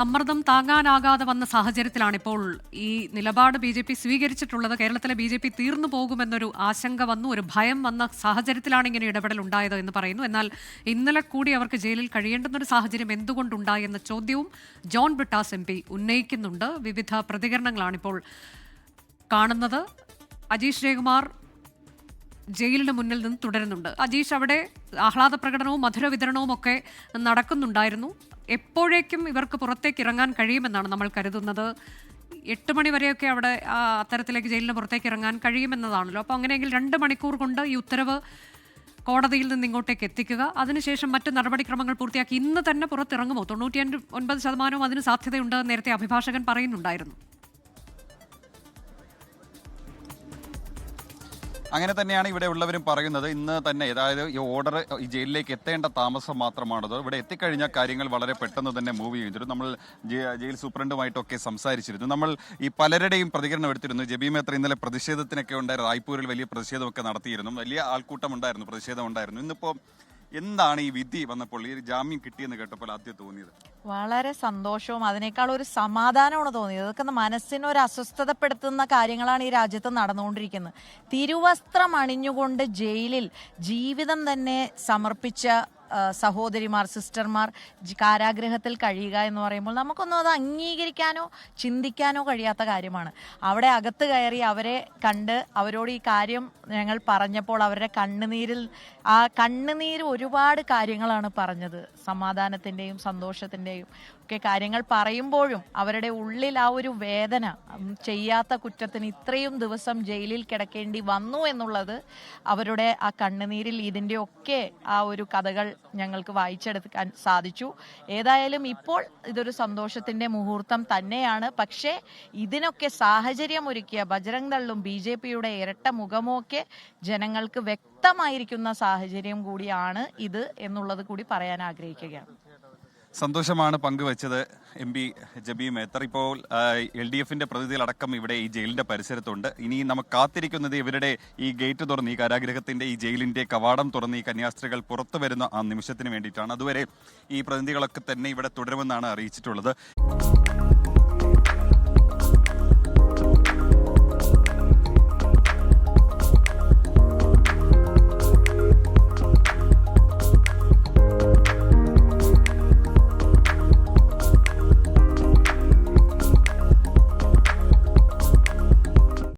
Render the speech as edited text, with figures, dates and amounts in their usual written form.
സമ്മർദ്ദം താങ്ങാനാകാതെ വന്ന സാഹചര്യത്തിലാണ് ഇപ്പോൾ ഈ നിലപാട് ബി.ജെ.പി സ്വീകരിച്ചിട്ടുള്ളത്. കേരളത്തിലെ ബി.ജെ.പി തീർന്നു പോകുമെന്നൊരു ആശങ്ക വന്നു, ഒരു ഭയം വന്ന സാഹചര്യത്തിലാണ് ഇങ്ങനെ ഇടപെടൽ ഉണ്ടായത് എന്ന് പറയുന്നു. എന്നാൽ ഇന്നലെ കൂടി അവർക്ക് ജയിലിൽ കഴിയേണ്ടുന്നൊരു സാഹചര്യം എന്തുകൊണ്ടുണ്ടായി എന്ന ചോദ്യവും ജോൺ ബ്രിട്ടാസ് MP ഉന്നയിക്കുന്നുണ്ട്. വിവിധ പ്രതികരണങ്ങളാണിപ്പോൾ കാണുന്നത്. അജീഷ് ജയകുമാർ ജയിലിന് മുന്നിൽ നിന്ന് തുടരുന്നുണ്ട്. അജീഷ്, അവിടെ ആഹ്ലാദ പ്രകടനവും മധുര വിതരണവും ഒക്കെ നടക്കുന്നുണ്ടായിരുന്നു. എപ്പോഴേക്കും ഇവർക്ക് പുറത്തേക്ക് ഇറങ്ങാൻ കഴിയുമെന്നാണ് നമ്മൾ കരുതുന്നത്? 8 മണി വരെയൊക്കെ അവിടെ അത്തരത്തിലേക്ക് ജയിലിന് പുറത്തേക്ക് ഇറങ്ങാൻ കഴിയുമെന്നതാണല്ലോ. അപ്പോൾ അങ്ങനെയെങ്കിൽ 2 മണിക്കൂർ കൊണ്ട് ഈ ഉത്തരവ് കോടതിയിൽ നിന്ന് ഇങ്ങോട്ടേക്ക് എത്തിക്കുക, അതിനുശേഷം മറ്റ് നടപടിക്രമങ്ങൾ പൂർത്തിയാക്കി ഇന്ന് തന്നെ പുറത്തിറങ്ങുമോ? 99% അതിന് സാധ്യതയുണ്ട് നേരത്തെ അഭിഭാഷകൻ പറയുന്നുണ്ടായിരുന്നു. അങ്ങനെ തന്നെയാണ് ഇവിടെ ഉള്ളവരും പറയുന്നത്. ഇന്ന് തന്നെ, അതായത് ഈ ഓർഡർ ഈ ജയിലിലേക്ക് എത്തേണ്ട താമസം മാത്രമാണത്. ഇവിടെ എത്തിക്കഴിഞ്ഞ കാര്യങ്ങൾ വളരെ പെട്ടെന്ന് തന്നെ മൂവ് ചെയ്തിരുന്നു. നമ്മൾ ജയിൽ സൂപ്രണ്ടുമായിട്ടൊക്കെ സംസാരിച്ചിരുന്നു. നമ്മൾ ഈ പലരുടെയും പ്രതികരണം എടുത്തിരുന്നു. ജബീ മേത്തർ ഇന്നലെ പ്രതിഷേധത്തിനൊക്കെ ഉണ്ടായിരുന്നു. റായ്പൂരിൽ വലിയ പ്രതിഷേധമൊക്കെ നടത്തിയിരുന്നു. വലിയ ആൾക്കൂട്ടം ഉണ്ടായിരുന്നു, പ്രതിഷേധം ഉണ്ടായിരുന്നു. ഇന്നിപ്പോൾ എന്താണ് ഈ വിധി വന്നപ്പോൾ, ഈ ജാമ്യം കിട്ടിയെന്ന് കേട്ടപ്പോൾ ആദ്യം തോന്നിയത്? വളരെ സന്തോഷവും അതിനേക്കാൾ ഒരു സമാധാനമാണ് തോന്നിയത്. ഇതൊക്കെ മനസ്സിനൊരു അസ്വസ്ഥതപ്പെടുത്തുന്ന കാര്യങ്ങളാണ് ഈ രാജ്യത്ത് നടന്നുകൊണ്ടിരിക്കുന്നത്. തിരുവസ്ത്രം അണിഞ്ഞുകൊണ്ട് ജയിലിൽ ജീവിതം തന്നെ സമർപ്പിച്ച സഹോദരിമാർ, സിസ്റ്റർമാർ കാരാഗൃഹത്തിൽ കഴിയുക എന്ന് പറയുമ്പോൾ നമുക്കൊന്നും അത് അംഗീകരിക്കാനോ ചിന്തിക്കാനോ കഴിയാത്ത കാര്യമാണ്. അവിടെ അകത്ത് കയറി അവരെ കണ്ട് അവരോട് ഈ കാര്യം ഞങ്ങൾ പറഞ്ഞപ്പോൾ അവരുടെ കണ്ണുനീരിൽ ആ കണ്ണുനീര് ഒരുപാട് കാര്യങ്ങളാണ് പറഞ്ഞത്. സമാധാനത്തിൻ്റെയും സന്തോഷത്തിൻ്റെയും ഒക്കെ കാര്യങ്ങൾ പറയുമ്പോഴും അവരുടെ ഉള്ളിൽ ആ ഒരു വേദന, ചെയ്യാത്ത കുറ്റത്തിന് ഇത്രയും ദിവസം ജയിലിൽ കിടക്കേണ്ടി വന്നു എന്നുള്ളത് അവരുടെ ആ കണ്ണുനീരിൽ ഇതിൻ്റെയൊക്കെ ആ ഒരു കഥകൾ ഞങ്ങൾക്ക് വായിച്ചെടുക്കാൻ സാധിച്ചു. ഏതായാലും ഇപ്പോൾ ഇതൊരു സന്തോഷത്തിന്റെ മുഹൂർത്തം തന്നെയാണ്. പക്ഷേ ഇതിനൊക്കെ സാഹചര്യം ഒരുക്കിയ ബജ്രംഗ് ദളും BJPയുടെ ഇരട്ട മുഖമൊക്കെ ജനങ്ങൾക്ക് വ്യക്തമായിരിക്കുന്ന സാഹചര്യം കൂടിയാണ് ഇത് എന്നുള്ളത് കൂടി പറയാൻ ആഗ്രഹിക്കുകയാണ്. സന്തോഷമാണ് പങ്കുവച്ചത് MP ജബീ മേത്തർ. ഇപ്പോൾ LDFന്റെ പ്രതിനിധികളടക്കം ഇവിടെ ഈ ജയിലിന്റെ പരിസരത്തുണ്ട്. ഇനി നമുക്ക് കാത്തിരിക്കുന്നത് ഇവരുടെ ഈ ഗേറ്റ് തുറന്ന്, ഈ കാരാഗൃഹത്തിന്റെ ഈ ജയിലിന്റെ കവാടം തുറന്ന് ഈ കന്യാസ്ത്രീകൾ പുറത്തു വരുന്ന ആ നിമിഷത്തിന് വേണ്ടിയിട്ടാണ്. അതുവരെ ഈ പ്രതിനിധികളൊക്കെ തന്നെ ഇവിടെ തുടരുമെന്നാണ് അറിയിച്ചിട്ടുള്ളത്.